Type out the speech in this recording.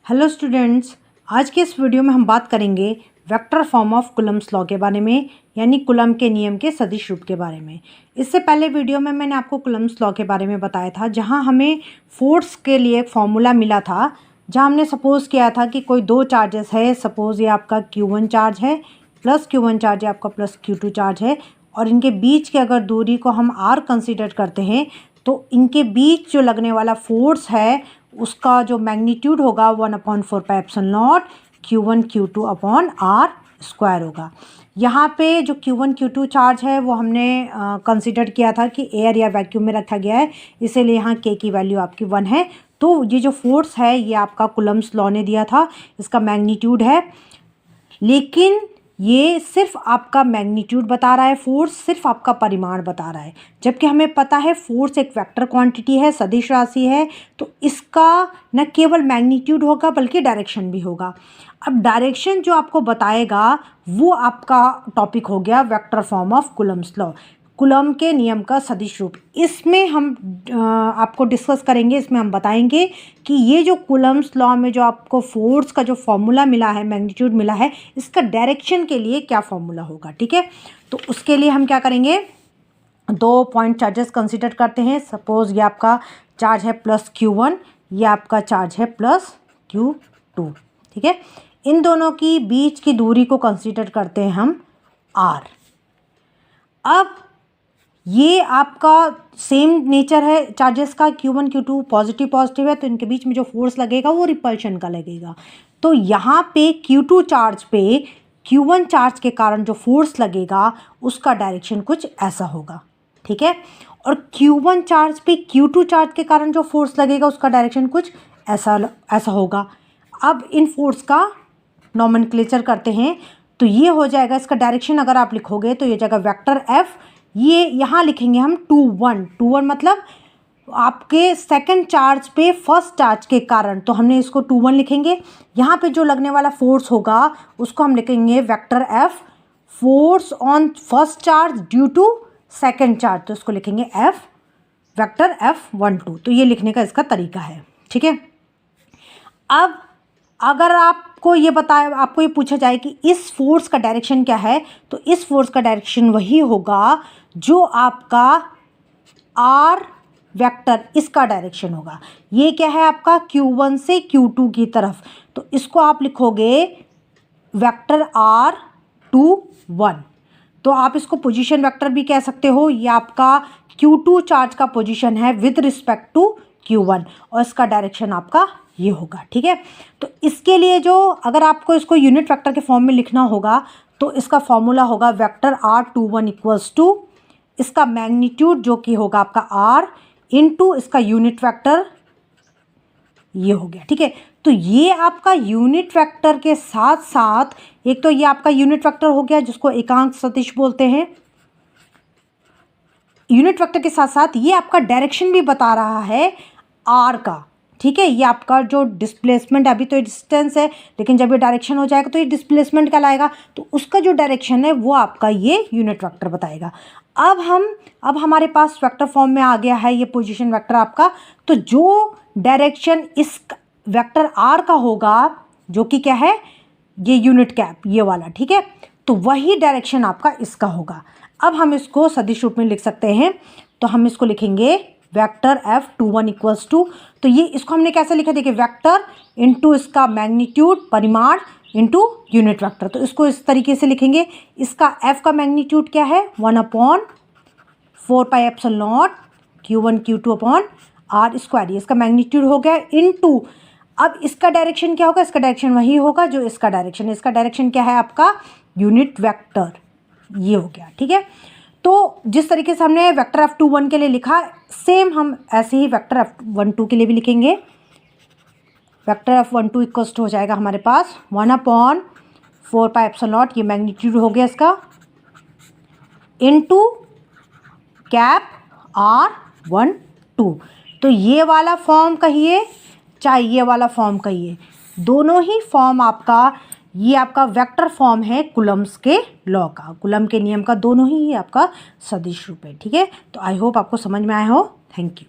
Hello students, आज के इस वीडियो में हम बात करेंगे vector form of Coulomb's law के बारे में, यानी कूलम के नियम के सदिश रूप के बारे में। इससे पहले वीडियो में मैंने आपको कूलम्स लॉ के बारे में बताया था, जहां हमें फोर्स के लिए एक फॉर्मूला मिला था, जहां हमने सपोज़ किया था कि कोई दो चार्जेस है। सपोज़ ये आपका Q1 चार्ज है प्लस Q1 चार्ज है, आपका प्लस Q2 चार्ज है, और इनके बीच की अगर दूरी को हम R कंसिडर करते हैं तो इनके बीच जो लगने वाला फोर्स है उसका जो मैग्नीट्यूड होगा 1/4πε0 Q1 Q2 upon R square होगा। यहाँ पे जो Q1 Q2 चार्ज है वो हमने कंसिडर किया था कि एयर या वैक्यूम में रखा गया है, इसीलिए यहाँ K की वैल्यू आपकी 1 है। तो ये जो फोर्स है ये आपका कूलम्स लॉ ने दिया था, इसका मैग्नीट्यूड है, लेकिन ये सिर्फ आपका मैग्नीट्यूड बता रहा है, फोर्स सिर्फ आपका परिमाण बता रहा है। जबकि हमें पता है फोर्स एक वेक्टर क्वांटिटी है, सदिश राशि है, तो इसका न केवल मैग्नीट्यूड होगा बल्कि डायरेक्शन भी होगा। अब डायरेक्शन जो आपको बताएगा वो आपका टॉपिक हो गया vector form of Coulomb's law, coulomb के नियम का सदिश रूप। इसमें हम आपको डिस्कस करेंगे, इसमें हम बताएंगे कि ये जो कूलम्स लॉ में जो आपको फोर्स का जो फॉर्मूला मिला है, मैग्नीट्यूड मिला है, इसका डायरेक्शन के लिए क्या फॉर्मूला होगा। ठीक है, तो उसके लिए हम क्या करेंगे, दो पॉइंट चार्जेस कंसिडर करते हैं। सपोज ये आपका चार्ज है प्लस Q1, ये आपका चार्ज है प्लस Q2। ठीक है, इन दोनों की बीच की दूरी को कंसिडर करते हैं हम R। अब ये आपका सेम नेचर है चार्जेस का, Q1 Q2 पॉजिटिव पॉजिटिव है, तो इनके बीच में जो फोर्स लगेगा वो रिपल्शन का लगेगा। तो यहाँ पे Q2 चार्ज पे Q1 चार्ज के कारण जो फोर्स लगेगा उसका डायरेक्शन कुछ ऐसा होगा। ठीक है, और Q1 चार्ज पे Q2 चार्ज के कारण जो फोर्स लगेगा उसका डायरेक्शन कुछ ऐसा होगा। अब इन फोर्स का नॉमेनक्लेचर करते हैं, तो ये हो जाएगा, इसका डायरेक्शन अगर आप लिखोगे तो ये जाएगा वेक्टर F। ये यहाँ लिखेंगे हम 2 1 मतलब आपके सेकंड चार्ज पे फर्स्ट चार्ज के कारण, तो हमने इसको 2 1 लिखेंगे। यहाँ पे जो लगने वाला फोर्स होगा उसको हम लिखेंगे vector F, force on first charge due to second charge, तो इसको लिखेंगे F वेक्टर F12। तो ये लिखने का इसका तरीका है। ठीक है, अब अगर आपको ये पूछा जाए कि इस फोर्स का डायरेक्शन क्या है, तो इस फोर्स का डायरेक्शन वही होगा जो आपका R वेक्टर, इसका डायरेक्शन होगा। ये क्या है आपका Q1 से Q2 की तरफ, तो इसको आप लिखोगे वेक्टर R21। तो आप इसको पोजीशन वेक्टर भी कह सकते हो। ये आपका Q2 चार्ज का पोजीशन है विद रिस्पेक्ट टू Q1, और इसका डायरेक्शन आपका ये होगा। ठीक है, तो इसके लिए जो अगर आपको इसको यूनिट वेक्टर के फॉर्म में लिखना होगा तो इसका फॉर्मूला होगा वेक्टर R21 इक्वल्स टू इसका मैग्नीट्यूड जो कि होगा आपका R इनटू इसका यूनिट वेक्टर, ये हो गया। ठीक है, तो ये आपका यूनिट वेक्टर के साथ साथ एक तो ये आपका यूनिट वेक्टर हो गया जिसको एकांक सदिश बोलते हैं। यूनिट वेक्टर के साथ साथ ये आपका डायरेक्शन भी बता रहा है R का। ठीक है, ये आपका जो डिस्प्लेसमेंट, अभी तो ये डिस्टेंस है, लेकिन जब ये डायरेक्शन हो जाएगा तो ये डिस्प्लेसमेंट कहलाएगा, तो उसका जो डायरेक्शन है वो आपका ये यूनिट वेक्टर बताएगा। अब हमारे पास वेक्टर फॉर्म में आ गया है ये पोजीशन वेक्टर आपका, तो जो डायरेक्शन इस वेक्टर R का होगा, जो कि क्या है, ये यूनिट कैप, ये वाला। ठीक है, तो वही डायरेक्शन आपका इसका होगा। अब हम इसको सदिश रूप में लिख सकते हैं, तो हम इसको लिखेंगे वेक्टर F21 इक्वल्स टू, तो ये इसको हमने कैसे लिखा, देखिए वेक्टर इनटू इसका मैग्नीट्यूड परिमाण इनटू यूनिट वेक्टर, तो इसको इस तरीके से लिखेंगे। इसका F का मैग्नीट्यूड क्या है 1/4πε0 Q1 Q2 upon R square, ये इसका मैग्नीट्यूड हो गया इनटू, अब इसका डायरेक्शन क्या होगा, इसका डायरेक्शन वही होगा जो इसका डायरेक्शन है। इसका डायरेक्शन क्या है आपका यूनिट वेक्टर, ये हो गया। ठीक है, तो जिस तरीके से हमने वेक्टर F21 के लिए लिखा, सेम हम ऐसे ही वेक्टर F12 के लिए भी लिखेंगे। वेक्टर F12 इक्वल्स टू हो जाएगा हमारे पास 1/4πε0, ये मैग्नीट्यूड हो गया इसका, इनटू कैप R12। तो ये वाला फॉर्म कहिए चाहे ये वाला फॉर्म कहिए, दोनों ही फॉर्म आपका, ये आपका वेक्टर फॉर्म है कूलम्स के लॉ का, कूलम के नियम का, दोनों ही आपका सदिश रूप है। ठीक है, तो आई होप आपको समझ में आया हो। Thank you.